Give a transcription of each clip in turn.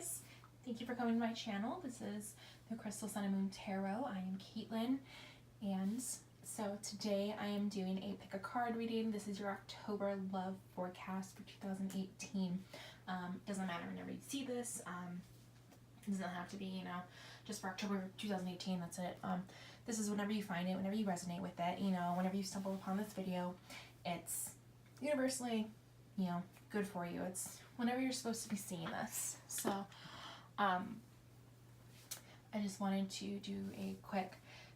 guys, thank you for coming to my channel. This is the Crystal Sun and Moon Tarot. I am Caitlin, and so today I am doing a pick a card reading. This is your October love forecast for 2018. Doesn't matter whenever you see this. It doesn't have to be, you know, just for October 2018. That's it. This is whenever you find it, whenever you resonate with it, you know, whenever you stumble upon this video, it's universally, you know, good for you. It's whenever you're supposed to be seeing this. So I just wanted to do a quick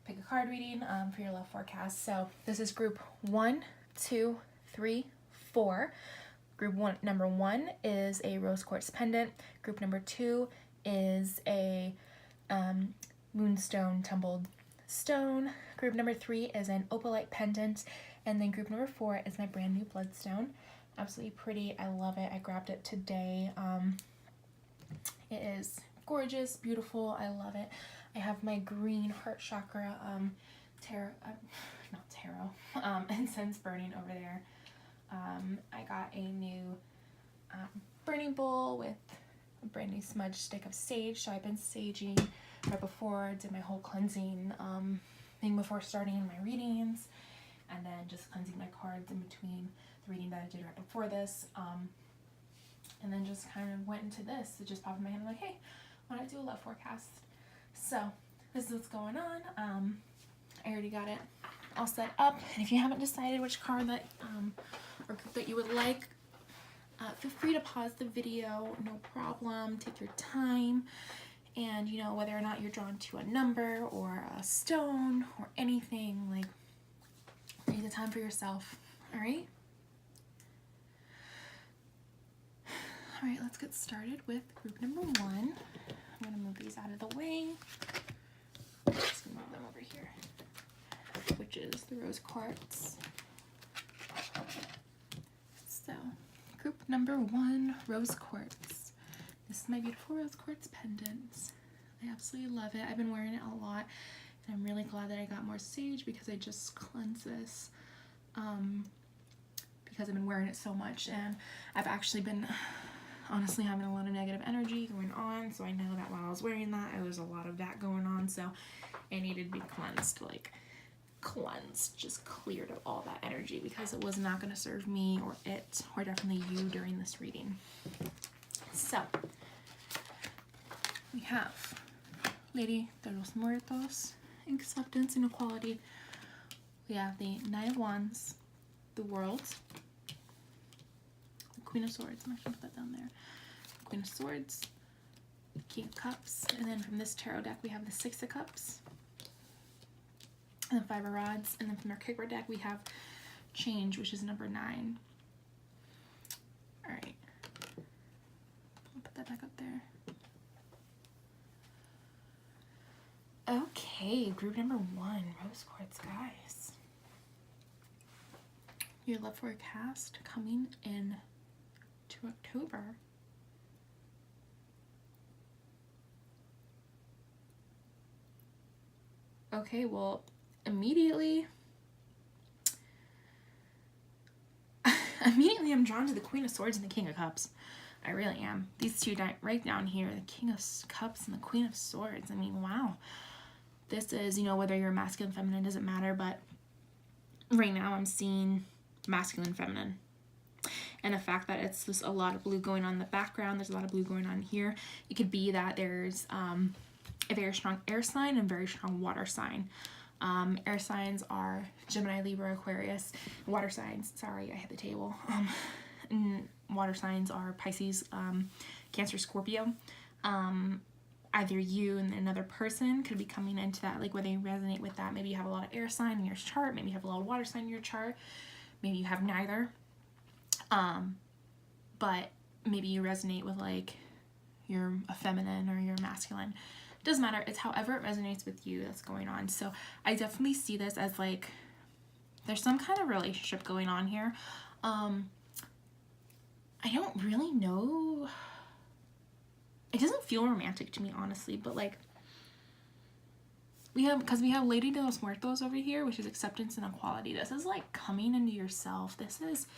pick a card reading for your love forecast. So this is group 1, 2, 3, 4. Group number 1 is a rose quartz pendant. Group number 2 is a moonstone tumbled stone. Group number 3 is an opalite pendant, and then group number 4 is my brand new bloodstone. Absolutely pretty. I love it. I grabbed it today. It is gorgeous, beautiful. I love it. I have my green heart chakra incense burning over there. I got a new burning bowl with a brand new smudge stick of sage. So I've been saging right before, did my whole cleansing thing before starting my readings, and then just cleansing my cards in between the reading that I did right before this, and then just kind of went into this. It just popped in my head, I'm like, hey, why don't I do a love forecast? So this is what's going on. I already got it all set up, and if you haven't decided which card that or group that you would like, feel free to pause the video, no problem. Take your time, and you know, whether or not you're drawn to a number or a stone or anything, like, take the time for yourself. All right, let's get started with group number 1. I'm gonna move these out of the way. Just move them over here, which is the rose quartz. So group number 1, rose quartz. This is my beautiful rose quartz pendant. I absolutely love it. I've been wearing it a lot, and I'm really glad that I got more sage because I just cleansed this because I've been wearing it so much, and I've actually been honestly having a lot of negative energy going on. So I know that while I was wearing that, there was a lot of that going on, so it needed to be cleansed, like cleansed, just cleared of all that energy, because it was not going to serve me or it, or definitely you, during this reading. So we have Lady de los Muertos, acceptance and equality. We have the Knight of Wands, the World, the Queen of Swords. I'm actually gonna put that down there. The Queen of Swords, the King of Cups, and then from this tarot deck we have the Six of Cups, and the Five of Rods, and then from our Kicker deck we have Change, which is number 9. All right, I'll put that back up there. Okay, group number 1, rose quartz, guys. Your love forecast coming in to October. Okay, well, immediately I'm drawn to the Queen of Swords and the King of Cups. I really am. These two right down here, the King of Cups and the Queen of Swords. I mean, wow. This is, you know, whether you're masculine, feminine, doesn't matter, but right now I'm seeing masculine, feminine. And the fact that it's just a lot of blue going on in the background, there's a lot of blue going on here. It could be that there's a very strong air sign and very strong water sign. Air signs are Gemini, Libra, Aquarius. Water signs, sorry, I hit the table. And water signs are Pisces, Cancer, Scorpio. Either you and another person could be coming into that, like whether you resonate with that. Maybe you have a lot of air sign in your chart, maybe you have a lot of water sign in your chart, maybe you have neither. But maybe you resonate with, like, you're a feminine or you're masculine. It doesn't matter. It's however it resonates with you that's going on. So I definitely see this as, like, there's some kind of relationship going on here. I don't really know. It doesn't feel romantic to me, honestly, but, like, because we have Lady de los Muertos over here, which is acceptance and equality. This is, like, coming into yourself. This is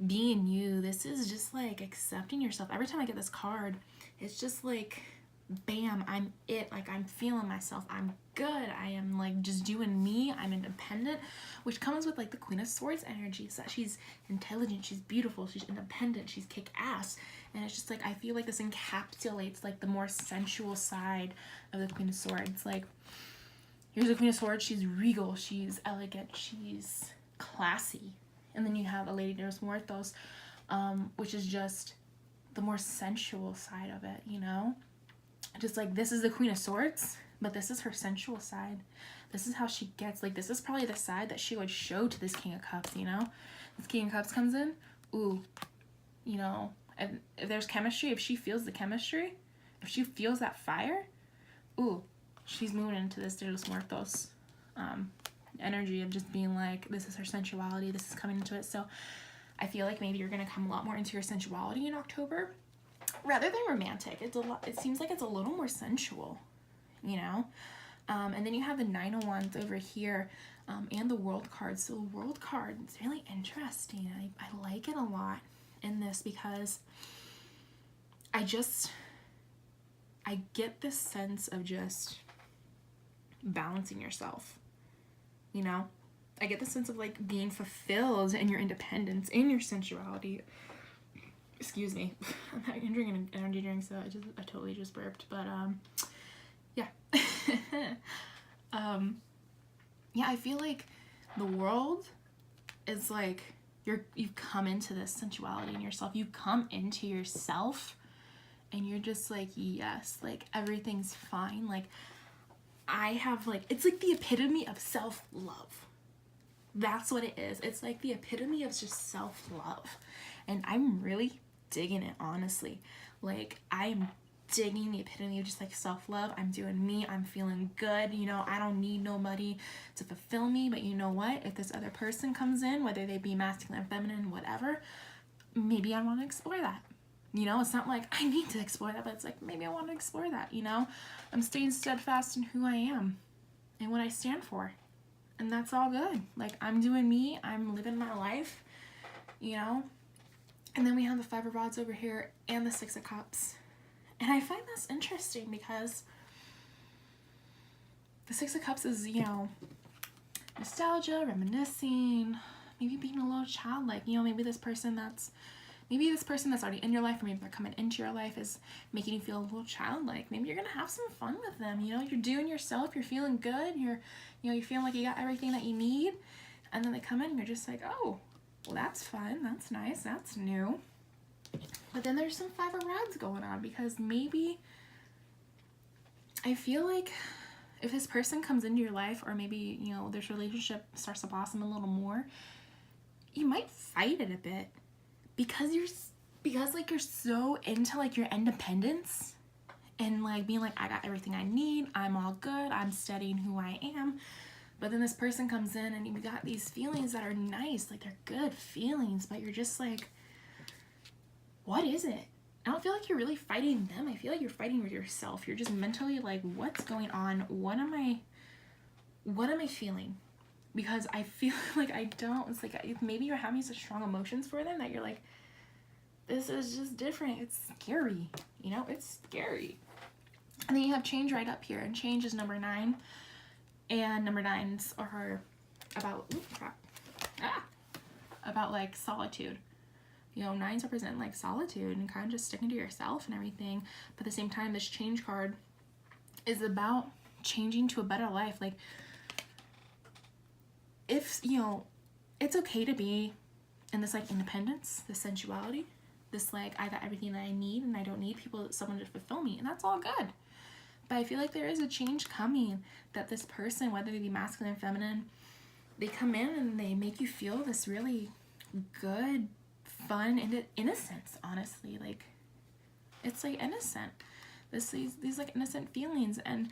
being you. This is just like accepting yourself. Every time I get this card, it's just like, bam, I'm it. Like, I'm feeling myself. I'm good. I am like just doing me. I'm independent, which comes with like the Queen of Swords energy. So that she's intelligent, she's beautiful, she's independent, she's kick ass. And it's just like, I feel like this encapsulates like the more sensual side of the Queen of Swords. Like, here's the Queen of Swords. She's regal, she's elegant, she's classy. And then you have a Lady de Muertos, which is just the more sensual side of it, you know? Just like, this is the Queen of Swords, but this is her sensual side. This is how she gets, like, this is probably the side that she would show to this King of Cups, you know? This King of Cups comes in, ooh, you know, and if there's chemistry, if she feels the chemistry, if she feels that fire, ooh, she's moving into this De los Muertos energy of just being like, this is her sensuality, this is coming into it. So I feel like maybe you're going to come a lot more into your sensuality in October rather than romantic. It seems like it's a little more sensual, you know? And then you have the Nine of Wands over here, and the World card. So the World card is really interesting. I like it a lot in this because I get this sense of just balancing yourself. You know, I get the sense of like being fulfilled in your independence, in your sensuality. Excuse me, I'm drinking an energy drink, so I totally just burped. But yeah, yeah. I feel like the world is like you've come into this sensuality in yourself. You come into yourself, and you're just like, yes, like everything's fine. Like, I have like, it's like the epitome of self-love. That's what it is. It's like the epitome of just self-love. And I'm really digging it, honestly. Like, I'm digging the epitome of just like self-love. I'm doing me. I'm feeling good. You know, I don't need nobody to fulfill me. But you know what? If this other person comes in, whether they be masculine, feminine, whatever, maybe I want to explore that. You know, it's not like I need to explore that, but it's like, maybe I want to explore that, you know? I'm staying steadfast in who I am and what I stand for. And that's all good. Like, I'm doing me. I'm living my life, you know? And then we have the Five of Rods over here and the Six of Cups. And I find this interesting because the Six of Cups is, you know, nostalgia, reminiscing, maybe being a little childlike. You know, maybe this person that's already in your life, or maybe they're coming into your life, is making you feel a little childlike. Maybe you're gonna have some fun with them. You know, you're doing yourself, you're feeling good, you're feeling like you got everything that you need, and then they come in and you're just like, oh, well, that's fun, that's nice, that's new. But then there's some Five of Rods going on, because maybe I feel like if this person comes into your life, or maybe, you know, this relationship starts to blossom a little more, you might fight it a bit. Because like you're so into like your independence and like being like, I got everything I need, I'm all good, I'm steady in who I am. But then this person comes in and you got these feelings that are nice, like they're good feelings, but you're just like, what is it? I don't feel like you're really fighting them. I feel like you're fighting with yourself. You're just mentally like, what's going on? What am I feeling? Because I feel like it's like maybe you're having such strong emotions for them that you're like, this is just different. It's scary, you know, it's scary. And then you have change right up here, and change is number 9, and number 9s are about, about like solitude. You know, 9s represent like solitude and kind of just sticking to yourself and everything. But at the same time, this change card is about changing to a better life. Like, if, you know, it's okay to be in this like independence, this sensuality, this like, I got everything that I need and I don't need someone to fulfill me, and that's all good. But I feel like there is a change coming, that this person, whether they be masculine or feminine, they come in and they make you feel this really good, fun, and innocence, honestly. Like, it's like innocent. These like innocent feelings, and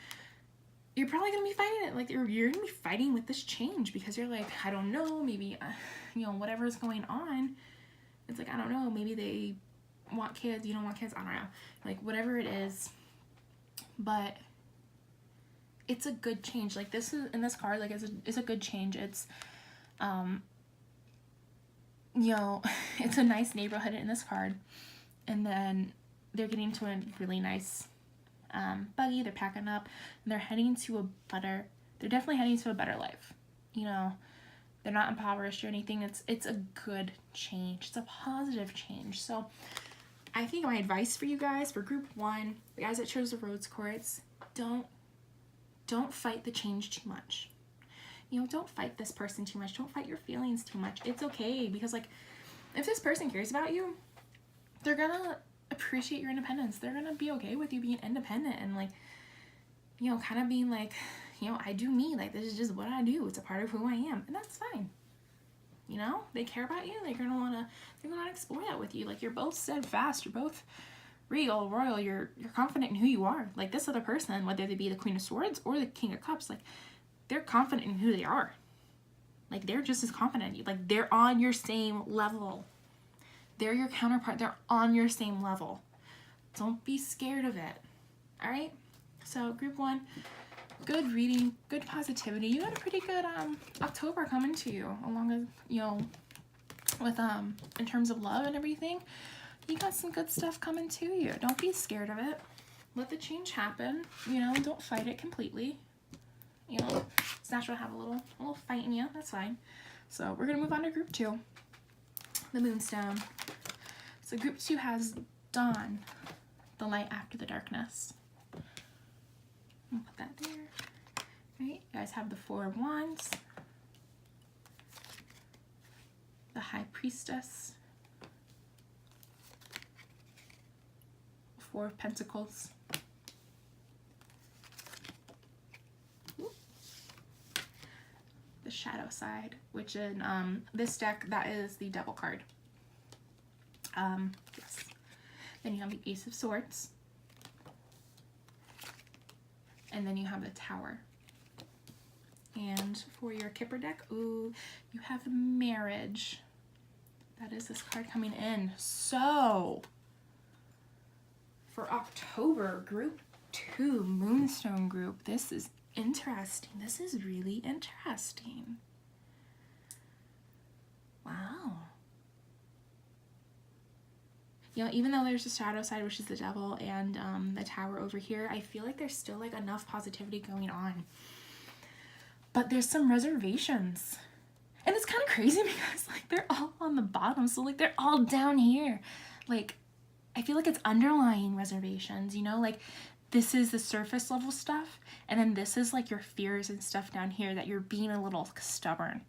you're probably gonna be fighting it. Like, you're gonna be fighting with this change because you're like, I don't know, maybe, you know, whatever's going on. It's like, I don't know, maybe they want kids, you don't want kids, I don't know. Like, whatever it is. But it's a good change. Like, this is, in this card, like, it's a good change. It's, you know, it's a nice neighborhood in this card. And then they're getting to a really nice buggy. They're packing up and they're heading to they're definitely heading to a better life. You know, they're not impoverished or anything. It's a good change. It's a positive change. So I think my advice for you guys, for group 1, the guys that chose the Rose Quartz, don't fight the change too much. You know, don't fight this person too much. Don't fight your feelings too much. It's okay, because like, if this person cares about you, they're gonna appreciate your independence. They're gonna be okay with you being independent and like, you know, kind of being like, you know, I do me, like, this is just what I do. It's a part of who I am, and that's fine. You know, they care about you. They're gonna wanna explore that with you. Like, you're both steadfast. You're both regal, royal. You're confident in who you are. Like, this other person, whether they be the Queen of Swords or the King of Cups, like, they're confident in who they are. Like, they're just as confident in you. Like, they're on your same level. They're your counterpart. They're on your same level. Don't be scared of it. All right? So, group 1, good reading, good positivity. You got a pretty good October coming to you, along with, you know, with in terms of love and everything. You got some good stuff coming to you. Don't be scared of it. Let the change happen. You know, don't fight it completely. You know, it's natural to have a little fight in you. That's fine. So we're gonna move on to group 2, the Moonstone. So group 2 has Dawn, the light after the darkness. I'll put that there. Right, you guys have the 4 of Wands, the High Priestess, 4 of Pentacles, the Shadow side, which in this deck, that is the Devil card. Yes. Then you have the Ace of Swords, and then you have the Tower. And for your Kipper deck, ooh, you have Marriage. That is this card coming in. So, for October, group 2, Moonstone group, this is interesting. This is really interesting. Wow. You know, even though there's the Shadow side, which is the Devil, and the Tower over here, I feel like there's still like enough positivity going on. But there's some reservations. And it's kind of crazy because like they're all on the bottom. So like they're all down here. Like, I feel like it's underlying reservations, you know, like this is the surface level stuff. And then this is like your fears and stuff down here, that you're being a little stubborn.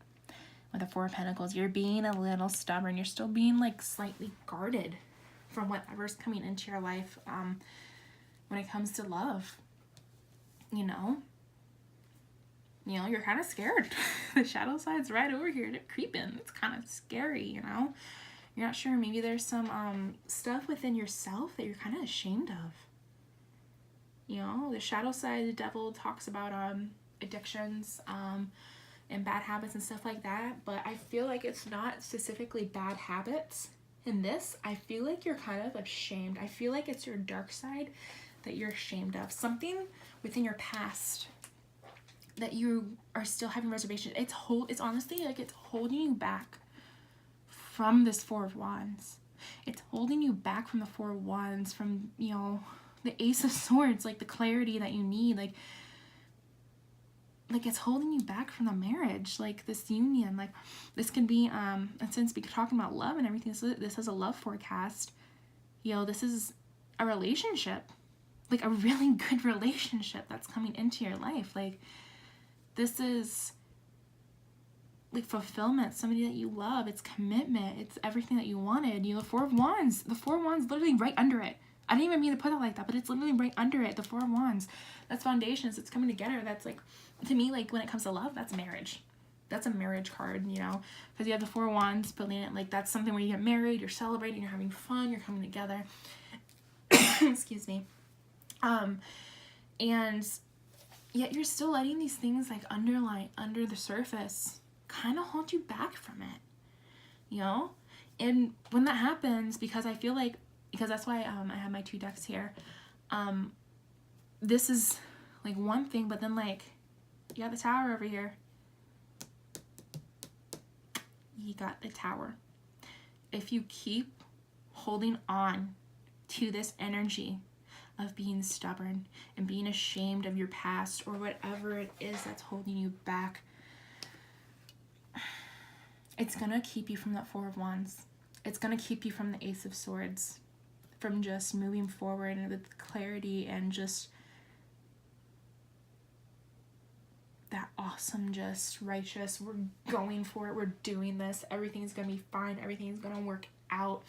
With the 4 of Pentacles, you're being a little stubborn. You're still being like slightly guarded from whatever's coming into your life when it comes to love, you know? You know, you're kind of scared. The Shadow side's right over here. They're creeping. It's kind of scary, you know? You're not sure. Maybe there's some stuff within yourself that you're kind of ashamed of. You know, the Shadow side, the Devil talks about addictions and bad habits and stuff like that. But I feel like it's not specifically bad habits. In this, I feel like you're kind of ashamed. I feel like it's your dark side that you're ashamed of. Something within your past that you are still having reservations. It's honestly like it's holding you back from this 4 of Wands. It's holding you back from the 4 of Wands, from, you know, the Ace of Swords, like the clarity that you need, like it's holding you back from the marriage, like this union. Like this can be and since we're talking about love and everything, this is a love forecast. You know, this is a relationship, like a really good relationship that's coming into your life. Like this is like fulfillment, somebody that you love. It's commitment. It's everything that you wanted. You know, the 4 of Wands, literally right under it. I didn't even mean to put it like that, but it's literally right under it. The 4 of Wands, that's foundations. It's coming together. That's like, to me, like when it comes to love, that's marriage. That's a marriage card, you know, because you have the 4 of Wands building it. Like that's something where you get married, you're celebrating, you're having fun, you're coming together. Excuse me. And yet you're still letting these things like under the surface kind of hold you back from it, you know? And when that happens, because that's why I have my 2 decks here. This is like one thing, but then like you got the Tower over here. You got the Tower. if you keep holding on to this energy of being stubborn and being ashamed of your past or whatever it is that's holding you back, it's gonna keep you from that Four of Wands. It's gonna keep you from the Ace of Swords, from just moving forward with clarity and just that awesome, just righteous, we're going for it, we're doing this, everything's gonna be fine, everything's gonna work out.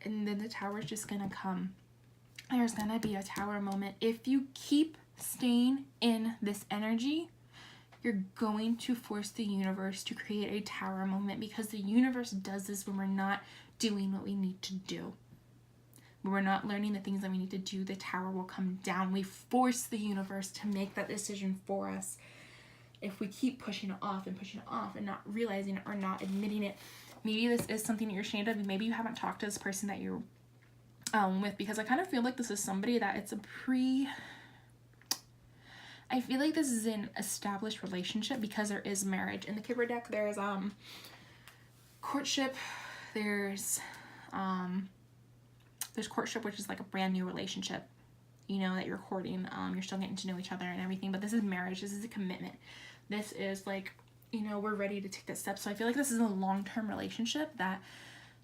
And then the Tower's just gonna come. There's gonna be a Tower moment. If you keep staying in this energy, you're going to force the universe to create a Tower moment, because the universe does this when we're not doing what we need to do. When we're not learning the things that we need to do, the Tower will come down. We force the universe to make that decision for us. If we keep pushing it off and not realizing it or not admitting it, maybe this is something that you're ashamed of. Maybe you haven't talked to this person that you're with, because I kind of feel like this is somebody that it's I feel like this is an established relationship, because there is marriage. In the Kipper deck, there's courtship, there's courtship, which is like a brand new relationship, you know, that you're courting, you're still getting to know each other and everything, but this is marriage, this is a commitment, this is like, you know, we're ready to take that step. So I feel like this is a long-term relationship that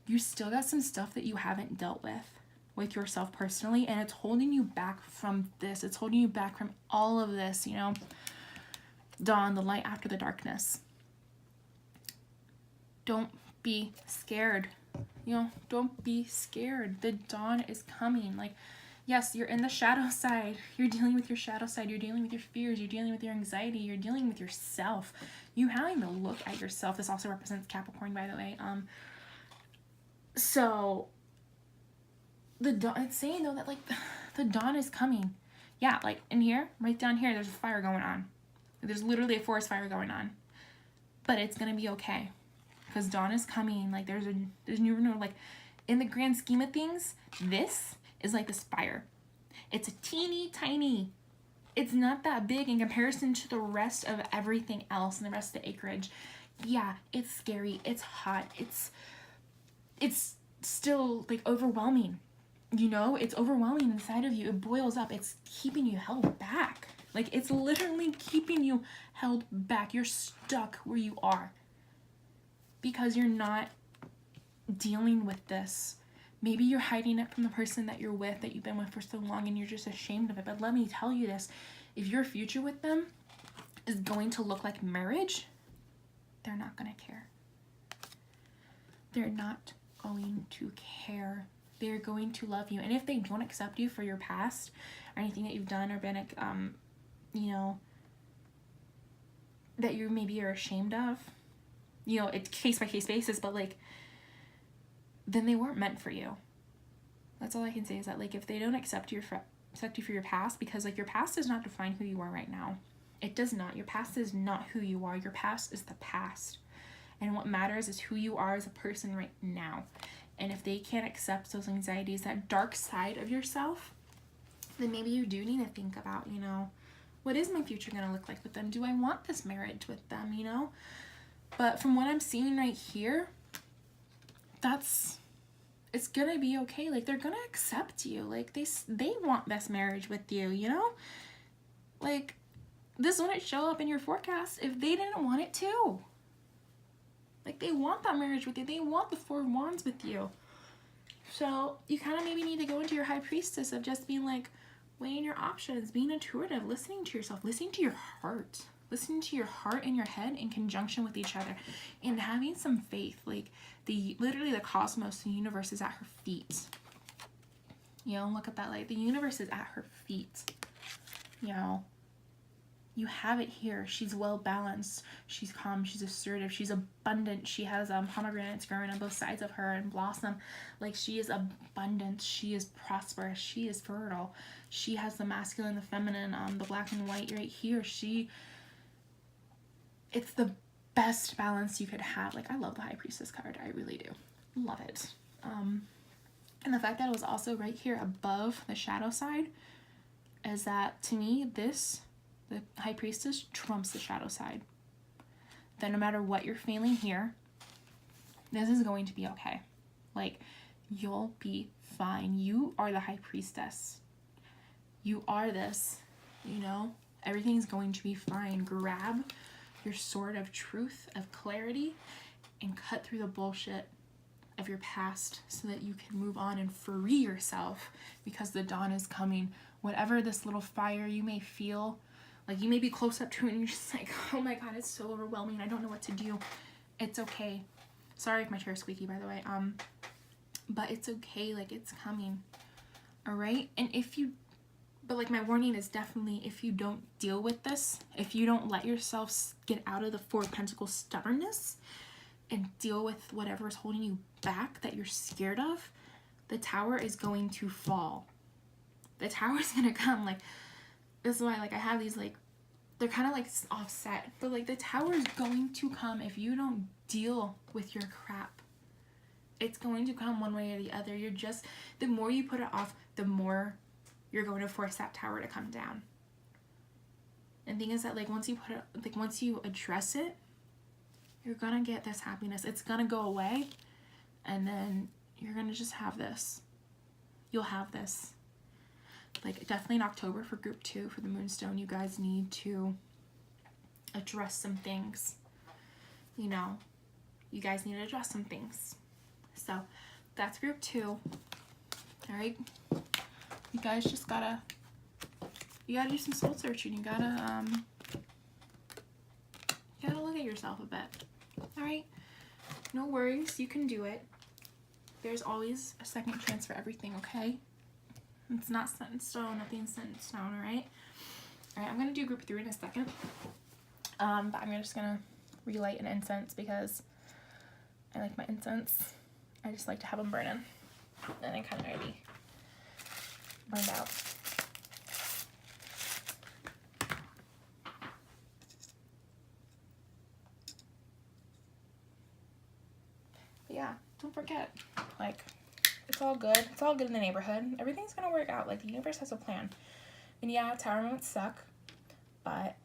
you still got some stuff that you haven't dealt with yourself personally, and it's holding you back from this, it's holding you back from all of this, you know, dawn, the light after the darkness. Don't be scared. You know, don't be scared. The dawn is coming. Like, yes, you're in the shadow side. You're dealing with your shadow side. You're dealing with your fears. You're dealing with your anxiety. You're dealing with yourself. You having to look at yourself. This also represents Capricorn, by the way. So the dawn, it's saying though that like the dawn is coming. Yeah, like in here, right down here, there's a fire going on. There's literally a forest fire going on. But it's gonna be okay, because dawn is coming. Like there's new, like in the grand scheme of things, this is like this fire. It's a teeny tiny, it's not that big in comparison to the rest of everything else and the rest of the acreage. Yeah, it's scary, it's hot, it's still like overwhelming, you know, it's overwhelming inside of you. It boils up, it's keeping you held back. Like it's literally keeping you held back. You're stuck where you are because you're not dealing with this. Maybe you're hiding it from the person that you're with, that you've been with for so long, and you're just ashamed of it. But let me tell you this, if your future with them is going to look like marriage, they're not going to care. They're not going to care. They're going to love you. And if they don't accept you for your past or anything that you've done or been, you know, that you maybe are ashamed of, you know, it's case by case basis, but like, then they weren't meant for you. That's all I can say, is that like, if they don't accept you for your past, because like your past does not define who you are right now. It does not. Your past is not who you are. Your past is the past. And what matters is who you are as a person right now. And if they can't accept those anxieties, that dark side of yourself, then maybe you do need to think about, you know, what is my future going to look like with them? Do I want this marriage with them, you know? But from what I'm seeing right here, it's going to be okay. Like, they're going to accept you. Like, they want this marriage with you, you know? Like, this wouldn't show up in your forecast if they didn't want it too. Like, they want that marriage with you. They want the Four of Wands with you. So you kind of maybe need to go into your High Priestess of just being like, weighing your options, being intuitive, listening to yourself, listening to your heart. Listening to your heart and your head in conjunction with each other. And having some faith. Like, literally the cosmos, the universe is at her feet. You know, look at that. Like, the universe is at her feet. You know, you have it here. She's well balanced. She's calm. She's assertive. She's abundant. She has pomegranates growing on both sides of her and blossom. Like, she is abundant. She is prosperous. She is fertile. She has the masculine, the feminine, the black and white right here. It's the best balance you could have. Like, I love the High Priestess card. I really do. Love it. And the fact that it was also right here above the shadow side is that, to me, the High Priestess trumps the shadow side. That no matter what you're feeling here, This is going to be okay. Like, you'll be fine. You are the high priestess. You are this, you know? Everything's going to be fine. Grab your sword of truth, of clarity, and cut through the bullshit of your past so that you can move on and free yourself, because the dawn is coming. Whatever this little fire you may feel, like you may be close up to it and you're just like, oh my god, it's so overwhelming, I don't know what to do. It's okay. Sorry if my chair is squeaky, by the way. But it's okay, like, it's coming. Alright? And but like, my warning is definitely, if you don't deal with this, if you don't let yourself get out of the Four of Pentacles stubbornness and deal with whatever is holding you back that you're scared of, the tower is going to fall. The tower is going to come. Like, this is why, like, I have these, like, they're kind of like offset, but like, the tower is going to come if you don't deal with your crap. It's going to come one way or the other. You're just, the more you put it off, the more you're going to force that tower to come down. And the thing is that, like, once you put it, like, once you address it, you're gonna get this happiness. It's gonna go away, and then you're gonna just have this. You'll have this. Like, definitely in October for group 2 for the Moonstone, you guys need to address some things. You know, you guys need to address some things. So that's group 2. All right, you guys just gotta do some soul searching. You gotta look at yourself a bit. All right, no worries, you can do it. There's always a second chance for everything. Okay, it's not set in stone. Nothing's set in stone. All right, I'm gonna do group 3 in a second. But I'm just gonna relight an incense because I like my incense. I just like to have them burning, and I kind of already burned out. But yeah, don't forget, like, it's all good. It's all good in the neighborhood. Everything's gonna work out. Like, the universe has a plan. And yeah, tower moments suck, but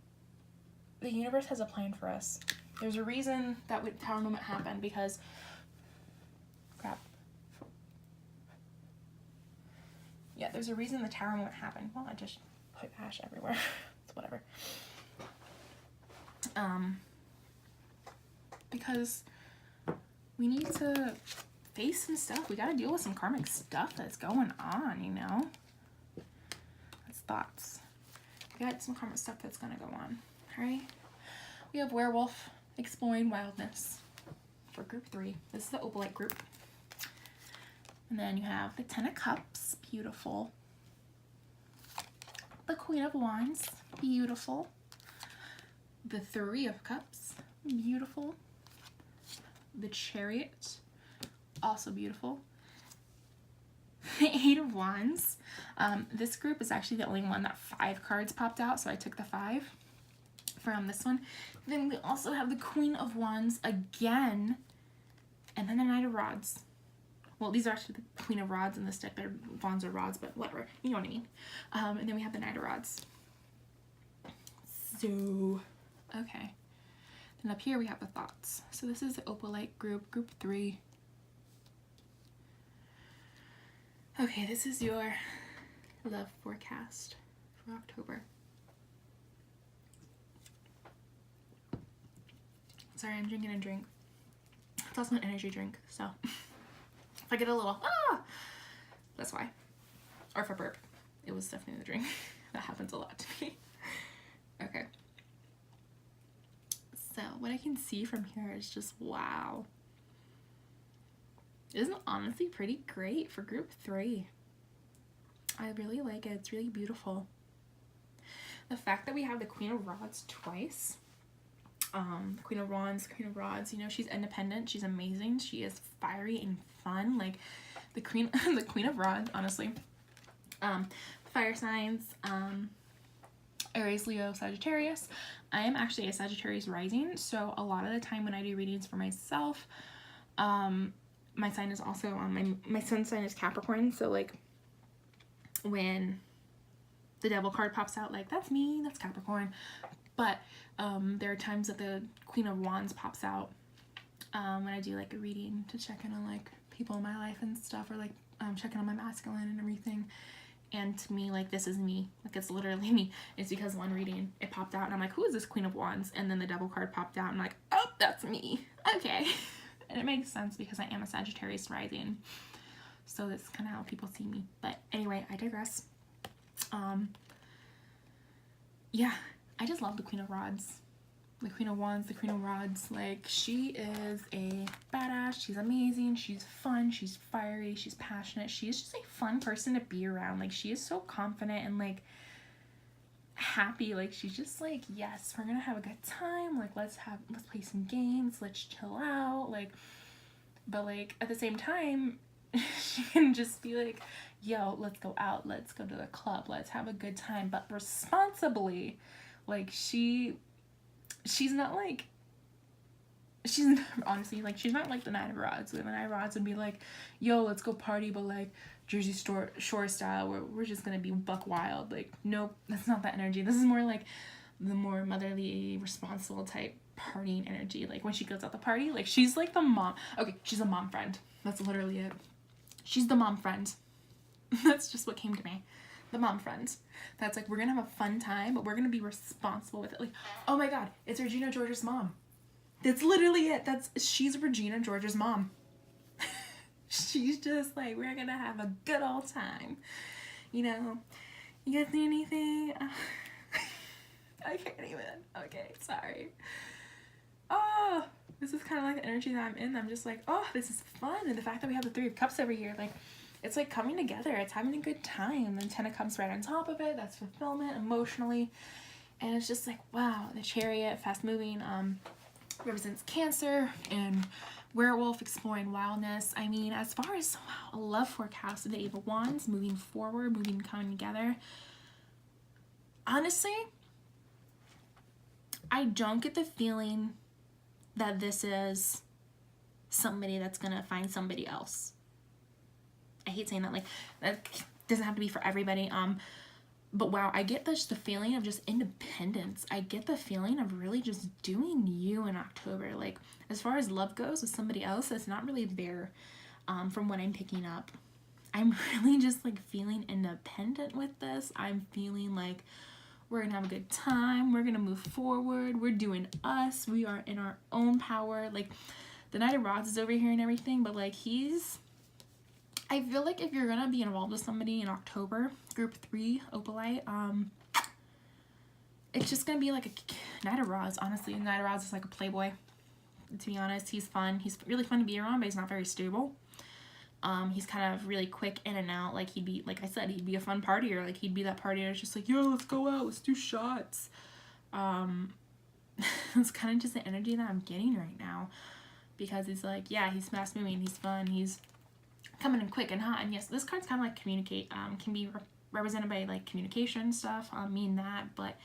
the universe has a plan for us. There's a reason that tower moment happened, because crap. Yeah, there's a reason the tower moment happened. Well, I just put ash everywhere. It's whatever. Because we need to face some stuff. We gotta deal with some karmic stuff that's going on, you know? That's thoughts. We got some karmic stuff that's gonna go on. Alright? We have Werewolf, Exploring Wildness for group 3. This is the Opalite group. And then you have the 10 of Cups, beautiful. The Queen of Wands, beautiful. The 3 of Cups, beautiful. The Chariot, also beautiful. The 8 of Wands. This group is actually the only one that 5 cards popped out, so I took the 5 from this one. Then we also have the Queen of Wands again, and then the Knight of Rods. Well, these are actually the Queen of Rods, and this deck, their wands are rods, but whatever, you know what I mean. And then we have the Knight of Rods. So, okay. Then up here we have the Thoughts. So this is the Opalite group, group 3. Okay, this is your love forecast for October. Sorry, I'm drinking a drink. It's also an energy drink, so if I get a little, that's why. Or if I burp. It was definitely the drink. That happens a lot to me. Okay. So what I can see from here is just, wow. Isn't it honestly pretty great for group 3? I really like it. It's really beautiful. The fact that we have the Queen of Rods twice. Queen of Wands, Queen of Rods, you know, she's independent, she's amazing, she is fiery and fun. Like, the Queen of Rods, honestly. Fire signs, Aries, Leo, Sagittarius. I am actually a Sagittarius rising, so a lot of the time when I do readings for myself, my sign is also on my sun sign is Capricorn, so like when the Devil card pops out, like, that's me, that's Capricorn. But there are times that the Queen of Wands pops out, when I do like a reading to check in on like people in my life and stuff, or like checking on my masculine and everything. And to me, like, this is me. Like, it's literally me. It's because one reading, it popped out and I'm like, who is this Queen of Wands? And then the Devil card popped out and I'm like, oh, that's me. Okay. And it makes sense because I am a Sagittarius rising. So that's kind of how people see me. But anyway, I digress. Yeah, I just love the Queen of Rods. The Queen of Wands, the Queen of Rods. Like, she is a badass. She's amazing. She's fun. She's fiery. She's passionate. She is just a fun person to be around. Like, she is so confident and like happy. Like, she's just like, yes, we're gonna have a good time. Like, let's play some games. Let's chill out. Like, but like at the same time, she can just be like, yo, let's go out. Let's go to the club. Let's have a good time, but responsibly. Like, she's not like, honestly, like, she's not like the Knight of Rods. The Knight of Rods would be like, yo, let's go party, but like Jersey Shore style, where we're just gonna be buck wild. Like, nope, that's not that energy. This is more like the more motherly, responsible type partying energy. Like, when she goes out the party, like, she's like the mom. Okay, she's a mom friend. That's literally it. She's the mom friend. That's just what came to me. The mom friend. That's like, we're gonna have a fun time, but we're gonna be responsible with it. Like, oh my god, it's Regina George's mom. That's literally it. She's Regina George's mom. She's just like, we're gonna have a good old time. You know, you guys need anything? I can't even. Okay, sorry. Oh, this is kind of like the energy that I'm in. I'm just like, oh, this is fun. And the fact that we have the Three of Cups over here, like, it's like coming together. It's having a good time. And Ten of Cups right on top of it. That's fulfillment emotionally. And it's just like, wow. The Chariot, fast moving, represents Cancer and werewolf, exploring wildness. I mean, as far as a love forecast of the Eight of Wands, moving forward, coming together. Honestly, I don't get the feeling that this is somebody that's gonna find somebody else. I hate saying that, like, that doesn't have to be for everybody, but wow, I get the feeling of just independence. I get the feeling of really just doing you in October. Like, as far as love goes with somebody else, it's not really there, from what I'm picking up. I'm really just like feeling independent with this. I'm feeling like we're gonna have a good time. We're gonna move forward. We're doing us. We are in our own power. Like, the Knight of Rods is over here and everything, but like, I feel like if you're gonna be involved with somebody in October, group 3, Opalite, it's just gonna be like a Knight of Rods. Honestly, Knight of Rods is like a playboy. To be honest, he's fun. He's really fun to be around, but he's not very stable. He's kind of really quick in and out. Like, he'd be, like I said, he'd be a fun partier. Like, he'd be that partier. It's just like, yo, let's go out. Let's do shots. It's kind of just the energy that I'm getting right now, because he's like, yeah, he's fast moving. He's fun. He's coming in quick and hot. And yes, this card's kind of like communicate, can be represented by like communication stuff. I mean that, but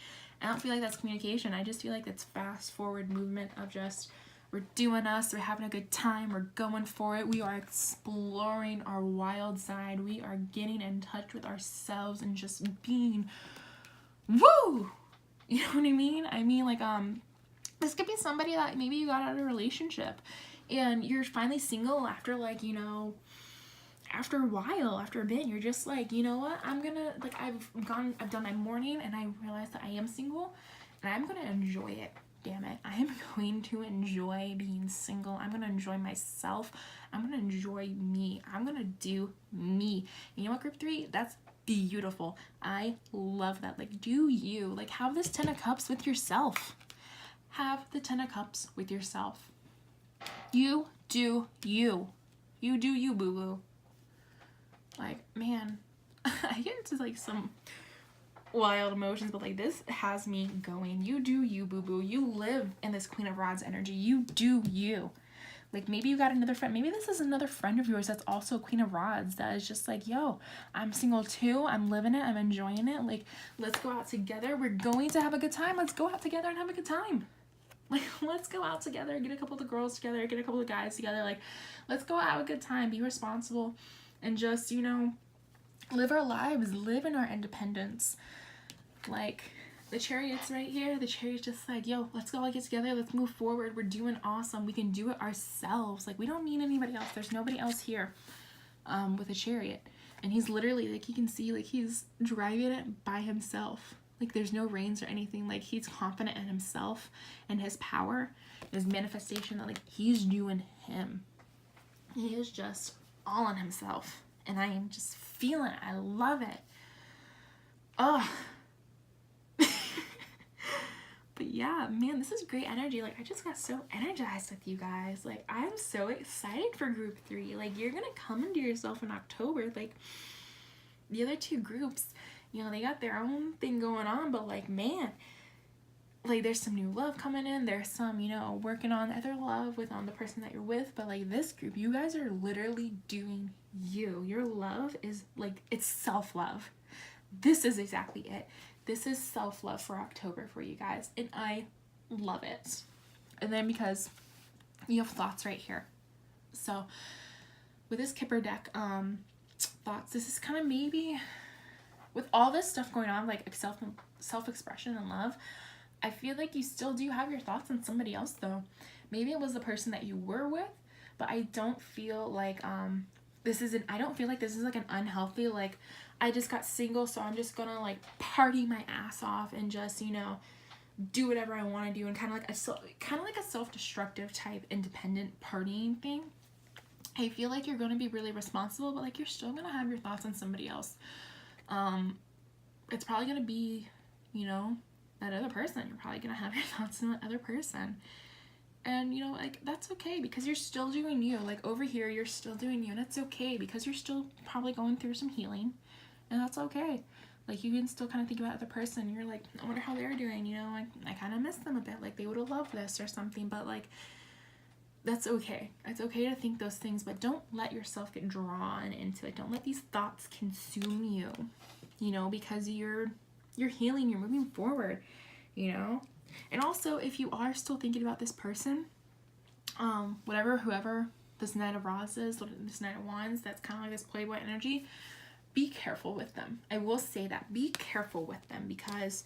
I don't feel like that's communication. I just feel like it's fast forward movement of just, we're doing us, we're having a good time, we're going for it, we are exploring our wild side, we are getting in touch with ourselves and just being, woo! You know what I mean? I mean, like, this could be somebody that maybe you got out of a relationship and you're finally single after, like, you know, after a while, after a bit, you're just like, you know what, I'm gonna, like, I've done my morning and I realized that I am single and I'm gonna enjoy it. Damn it, I am going to enjoy being single. I'm gonna enjoy myself. I'm gonna enjoy me. I'm gonna do me. You know what, group 3? That's beautiful. I love that. Like, do you. Like, have this 10 of Cups with yourself. Have the 10 of Cups with yourself. You do you. You do you, boo-boo. Like, man, I get into like some wild emotions, but like, this has me going. You do you, boo-boo. You live in this Queen of Rods energy. You do you. Like, maybe you got another friend. Maybe this is another friend of yours that's also Queen of Rods that is just like, yo, I'm single too. I'm living it. I'm enjoying it. Like, let's go out together. We're going to have a good time. Let's go out together and have a good time. Like, let's go out together. Get a couple of the girls together. Get a couple of guys together. Like, let's go out, have a good time. Be responsible. And just, you know, live our lives. Live in our independence. Like, the Chariot's right here. The Chariot's just like, yo, let's go all get together. Let's move forward. We're doing awesome. We can do it ourselves. Like, we don't need anybody else. There's nobody else here with a Chariot. And he's literally, like, you can see, like, he's driving it by himself. Like, there's no reins or anything. Like, he's confident in himself and his power, his manifestation, that, like, he's doing him. He is just all on himself. And I am just feeling it. I love it. Oh. But yeah, man, this is great energy. Like, I just got so energized with you guys. Like, I'm so excited for group 3. Like, you're gonna come into yourself in October. Like, the other 2 groups, you know, they got their own thing going on, but like, man, like, there's some new love coming in. There's some, you know, working on other love with the person that you're with. But like, this group, you guys are literally doing you. Your love is like, it's self-love. This is exactly it. This is self-love for October for you guys, and I love it. And then because you have thoughts right here. So with this Kipper deck, thoughts, this is kind of maybe with all this stuff going on, like self-expression and love, I feel like you still do have your thoughts on somebody else though. Maybe it was the person that you were with, but I don't feel like I don't feel like this is like an unhealthy, like, I just got single, so I'm just gonna like party my ass off and just, you know, do whatever I want to do, and kind of like a self-destructive type independent partying thing. I feel like you're gonna be really responsible, but like, you're still gonna have your thoughts on somebody else. It's probably gonna be, you know, that other person. You're probably gonna have your thoughts on that other person. And, you know, like, that's okay, because you're still doing you. Like, over here, you're still doing you, and it's okay, because you're still probably going through some healing, and that's okay. Like, you can still kind of think about the other person. You're like, I wonder how they're doing, you know, like, I kind of miss them a bit. Like, they would have loved this or something, but, like, that's okay. It's okay to think those things, but don't let yourself get drawn into it. Don't let these thoughts consume you, you know, because you're healing, you're moving forward, you know. And also, if you are still thinking about this person, whoever this Knight of Rods is, this Knight of Wands, that's kind of like this Playboy energy, be careful with them. I will say that. Be careful with them, because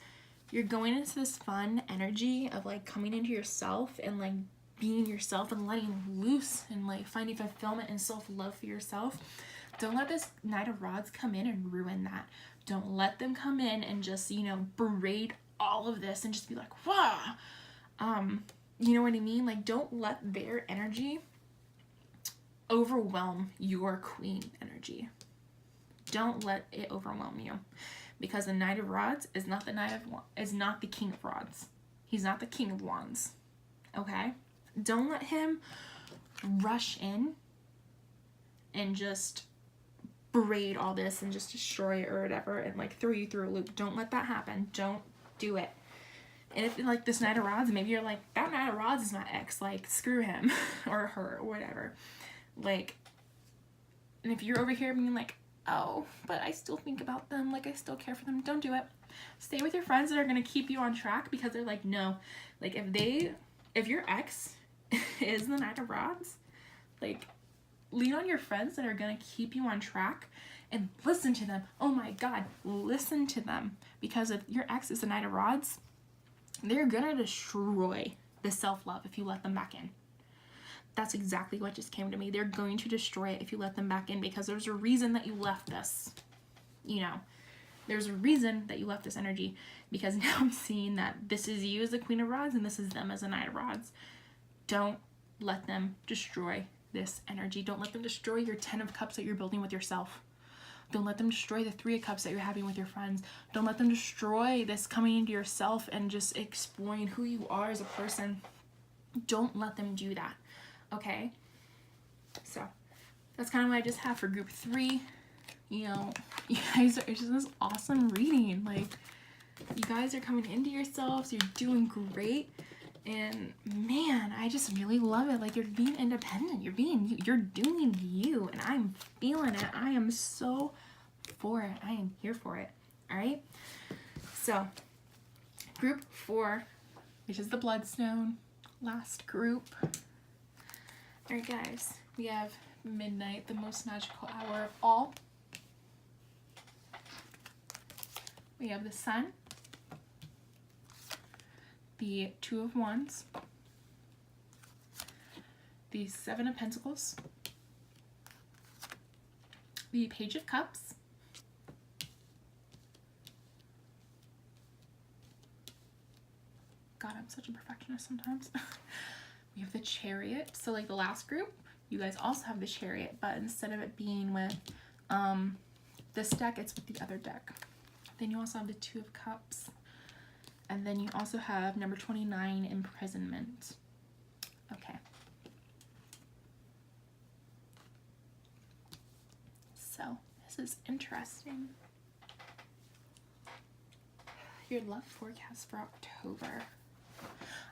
you're going into this fun energy of like coming into yourself and like being yourself and letting loose and like finding fulfillment and self-love for yourself. Don't let this Knight of Rods come in and ruin that. Don't let them come in and just, you know, berate all of this and just be like, wow, you know what I mean? Like, don't let their energy overwhelm your queen energy. Don't let it overwhelm you, because the Knight of Rods is not the King of Rods. He's not the King of Wands. Okay? Don't let him rush in and just braid all this and just destroy it or whatever and like throw you through a loop. Don't let that happen. Don't do it. And if like this Knight of Rods, maybe you're like, that Knight of Rods is my ex, like, screw him or her or whatever. Like, and if you're over here being like, oh, but I still think about them, like, I still care for them, don't do it. Stay with your friends that are going to keep you on track, because they're like, no, like, if your ex is the Knight of Rods, like, lean on your friends that are going to keep you on track and listen to them. Oh my God, listen to them, because if your ex is the Knight of Rods, they're going to destroy the self-love if you let them back in. That's exactly what just came to me. They're going to destroy it if you let them back in, because there's a reason that you left this. You know, there's a reason that you left this energy, because now I'm seeing that this is you as the Queen of Rods and this is them as a Knight of Rods. Don't let them destroy this energy. Don't let them destroy your 10 of Cups that you're building with yourself. Don't let them destroy the 3 of Cups that you're having with your friends. Don't let them destroy this coming into yourself and just exploring who you are as a person. Don't let them do that. Okay? So, that's kind of what I just have for group 3. You know, you guys are, it's just this awesome reading. Like, you guys are coming into yourselves. You're doing great. And man, I just really love it. Like, you're being independent. You're being you. You're doing you. And I'm feeling it. I am so for it. I am here for it. All right? So, group 4, which is the Bloodstone. Last group. All right, guys. We have midnight, the most magical hour of all. We have the Sun. the Two of Wands, the Seven of Pentacles, the Page of Cups, God, I'm such a perfectionist sometimes. We have the Chariot. So like the last group, you guys also have the Chariot, but instead of it being with this deck, it's with the other deck. Then you also have the Two of Cups. And then you also have number 29, Imprisonment. Okay. So this is interesting. Your love forecast for October.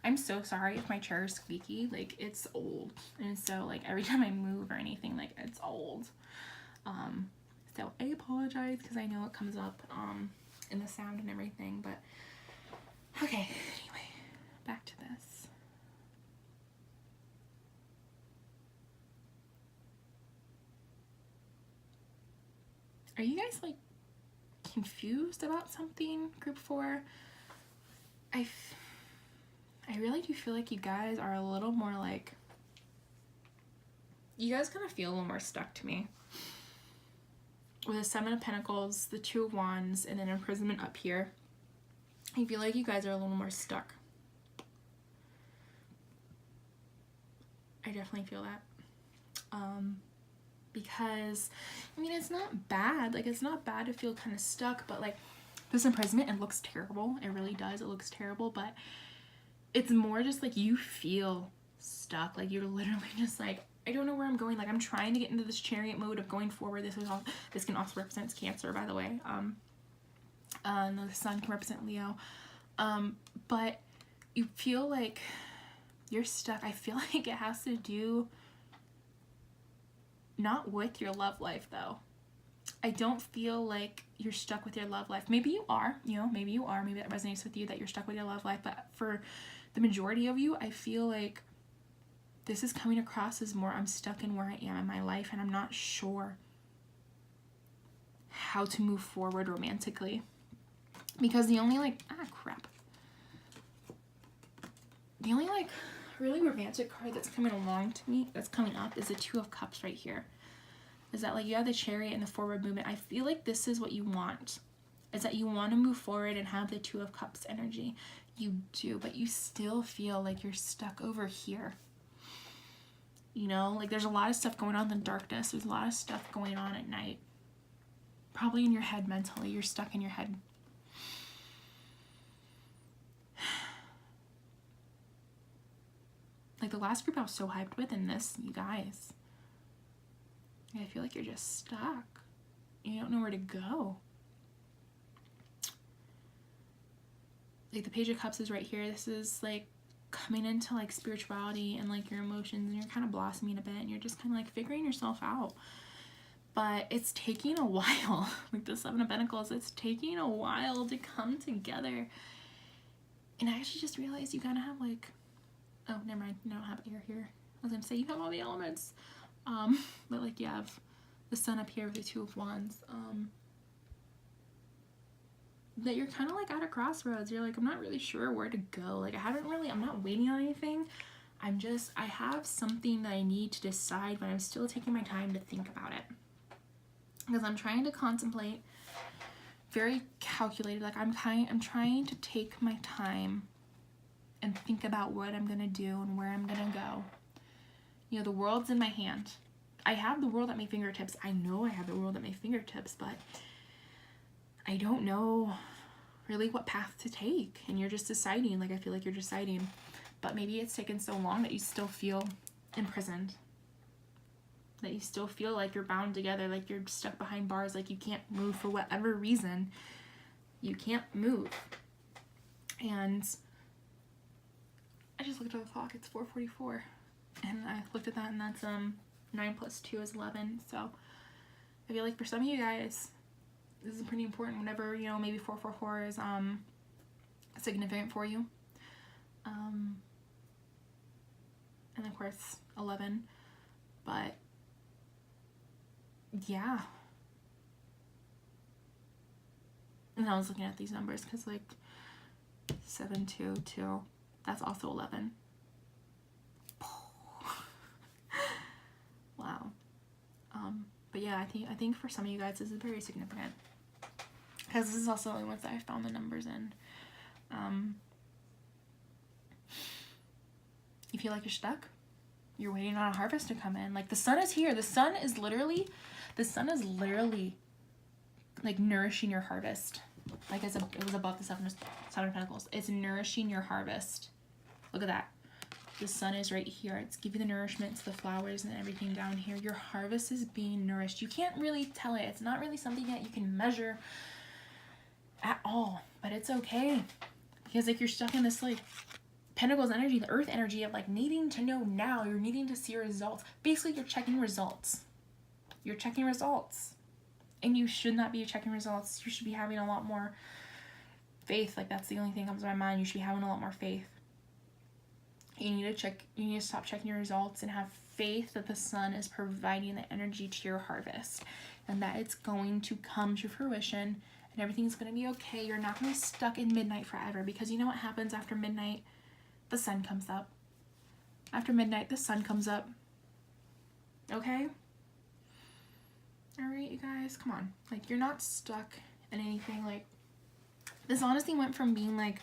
I'm so sorry if my chair is squeaky. Like, it's old, and so like every time I move or anything, like, it's old. So I apologize because I know it comes up in the sound and everything, but okay, anyway, back to this. Are you guys like confused about something, group 4? I really do feel like you guys are a little more like, you guys kind of feel a little more stuck to me. With the Seven of Pentacles, the Two of Wands, and then Imprisonment up here. I feel like you guys are a little more stuck. I definitely feel that. Because, I mean, it's not bad. Like, it's not bad to feel kind of stuck, but like, this imprisonment, it looks terrible. It really does. It looks terrible, but it's more just like you feel stuck. Like, you're literally just like, I don't know where I'm going. Like, I'm trying to get into this Chariot mode of going forward. This can also represent Cancer, by the way. The Sun can represent Leo. But you feel like you're stuck. I feel like it has to do not with your love life, though. I don't feel like you're stuck with your love life. Maybe you are, you know, maybe you are. Maybe that resonates with you, that you're stuck with your love life. But for the majority of you, I feel like this is coming across as more, I'm stuck in where I am in my life, and I'm not sure how to move forward romantically. Because the only like, the only like really romantic card that's coming along to me, that's coming up, is the Two of Cups right here. Is that like you have the Chariot and the forward movement. I feel like this is what you want. Is that you want to move forward and have the Two of Cups energy. You do, but you still feel like you're stuck over here. You know, like there's a lot of stuff going on in the darkness. There's a lot of stuff going on at night. Probably in your head mentally. You're stuck in your head. Like the last group I was so hyped with, and this, you guys. I feel like you're just stuck. You don't know where to go. Like the Page of Cups is right here. This is like coming into like spirituality and like your emotions, and you're kind of blossoming a bit, and you're just kind of like figuring yourself out. But it's taking a while. Like the Seven of Pentacles, it's taking a while to come together. And I actually just realized you kind of have like, oh, never mind, you don't have air here. I was gonna say you have all the elements. But like you have the Sun up here with the Two of Wands. That you're kind of like at a crossroads. You're like, I'm not really sure where to go. Like I'm not waiting on anything. I have something that I need to decide, but I'm still taking my time to think about it. Because I'm trying to contemplate, very calculated. Like I'm trying to take my time and think about what I'm gonna do and where I'm gonna go. You know, the world's in my hand. I have the world at my fingertips. I know I have the world at my fingertips, but I don't know really what path to take. And you're just deciding. Like I feel like you're deciding, but maybe it's taken so long that you still feel imprisoned. That you still feel like you're bound together, like you're stuck behind bars, like you can't move for whatever reason. You can't move. And I just looked at the clock, it's 4:44. And I looked at that, and that's 9 plus 2 is 11. So I feel like for some of you guys, this is pretty important. Whenever, you know, maybe 444 is significant for you. And of course 11. But yeah. And I was looking at these numbers because like 722 That's also 11. Wow. But yeah, I think for some of you guys this is very significant, because this is also the only ones that I found the numbers in. You feel like you're stuck. You're waiting on a harvest to come in. Like, the sun is here. The sun is literally like nourishing your harvest. Like it was above the seven of Pentacles. It's nourishing your harvest. Look at that. The sun is right here. It's giving the nourishment to the flowers and everything down here. Your harvest is being nourished. You can't really tell it. It's not really something that you can measure at all. But it's okay. Because like you're stuck in this like Pentacles energy, the earth energy of like needing to know now. You're needing to see results. Basically, you're checking results. You're checking results. And you should not be checking results. You should be having a lot more faith. Like, that's the only thing that comes to my mind. You should be having a lot more faith. You need to stop checking your results and have faith that the sun is providing the energy to your harvest, and that it's going to come to fruition and everything's going to be okay. You're not going to be stuck in midnight forever, because you know what happens after midnight? The sun comes up. After midnight, the sun comes up. Okay? Alright, you guys, come on. Like, you're not stuck in anything. Like, this honestly went from being like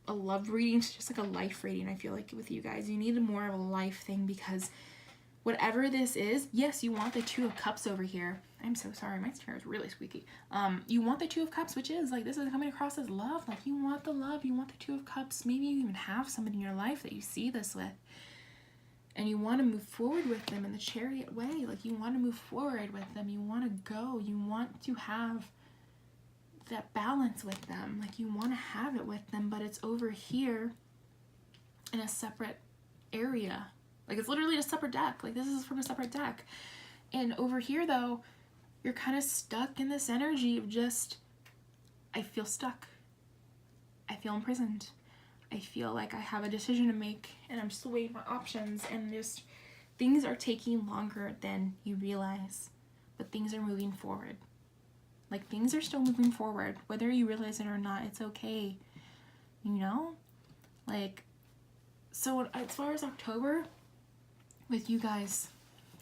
a love reading to just like a life reading. I feel like with you guys, you needed more of a life thing, because whatever this is, yes, you want the Two of Cups over here. I'm so sorry, my chair is really squeaky. You want the Two of Cups, which is like, this is coming across as love. Like, you want the love, you want the Two of Cups. Maybe you even have somebody in your life that you see this with, and you want to move forward with them in the Chariot way. Like, you want to move forward with them. You want to go. You want to have that balance with them. Like, you want to have it with them, but it's over here in a separate area. Like, it's literally a separate deck. Like, this is from a separate deck. And over here, though, you're kind of stuck in this energy of just, I feel stuck. I feel imprisoned. I feel like I have a decision to make, and I'm still weighing my options, and just things are taking longer than you realize, but things are moving forward. Like, things are still moving forward, whether you realize it or not. It's okay, you know? Like, so as far as October, with you guys,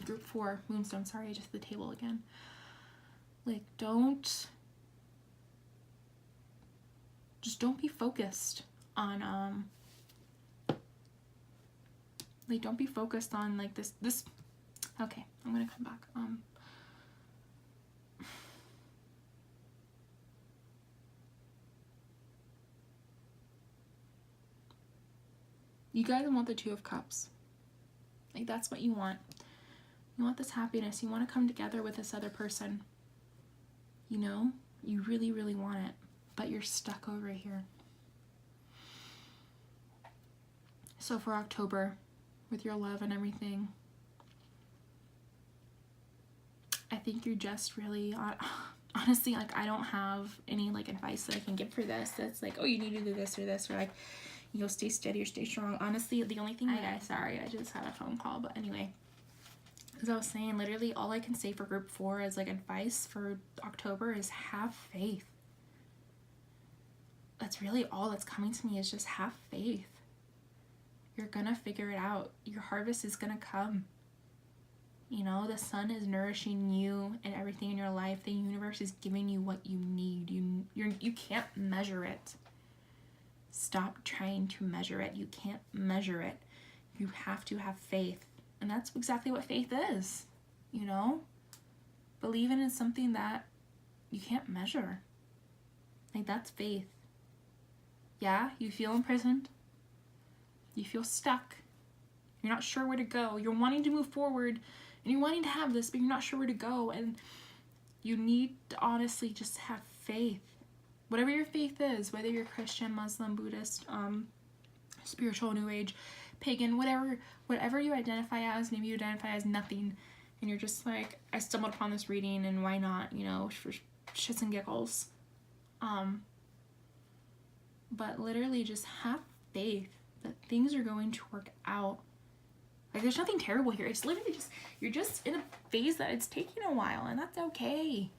group 4, Moonstone, sorry, I just hit the table again. Like, don't be focused on, like, don't be focused on, like, this, okay, I'm gonna come back, you guys want the Two of Cups. Like, that's what you want. You want this happiness. You want to come together with this other person. You know? You really, really want it. But you're stuck over here. So for October, with your love and everything, I think you're just really, honestly, like, I don't have any, like, advice that I can give for this. That's like, oh, you need to do this, or like, you know, stay steady or stay strong. Honestly, the only thing sorry, I just had a phone call, but anyway, as I was saying, literally all I can say for group 4 as like advice for October is have faith. That's really all that's coming to me, is just have faith. You're gonna figure it out. Your harvest is gonna come. You know, the sun is nourishing you and everything in your life. The universe is giving you what you need. You can't measure it. Stop trying to measure it. You can't measure it. You have to have faith. And that's exactly what faith is. You know? Believing in something that you can't measure. Like, that's faith. Yeah, you feel imprisoned. You feel stuck. You're not sure where to go. You're wanting to move forward, and you're wanting to have this, but you're not sure where to go. And you need to honestly just have faith. Whatever your faith is, whether you're Christian, Muslim, Buddhist, spiritual, New Age, pagan, whatever you identify as. Maybe you identify as nothing, and you're just like, I stumbled upon this reading, and why not, you know, for shits and giggles. But literally just have faith that things are going to work out. Like, there's nothing terrible here. It's literally just, you're just in a phase that it's taking a while, and that's okay.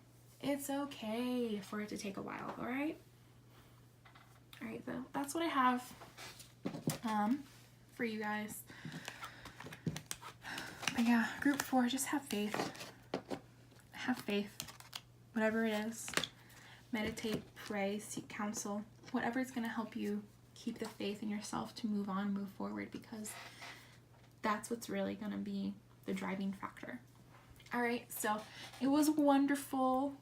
It's okay for it to take a while, alright? All right, so that's what I have for you guys. But yeah, group 4, just have faith. Have faith. Whatever it is. Meditate, pray, seek counsel. Whatever is going to help you keep the faith in yourself to move on, move forward, because that's what's really going to be the driving factor. All right, so it was wonderful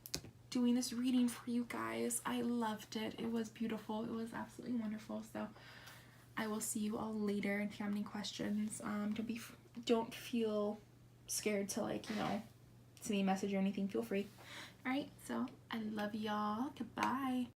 doing this reading for you guys. I loved it. It was beautiful. It was absolutely wonderful. So I will see you all later. If you have any questions, don't feel scared to, like, you know, send me a message or anything. Feel free. All right, so I love y'all. Goodbye.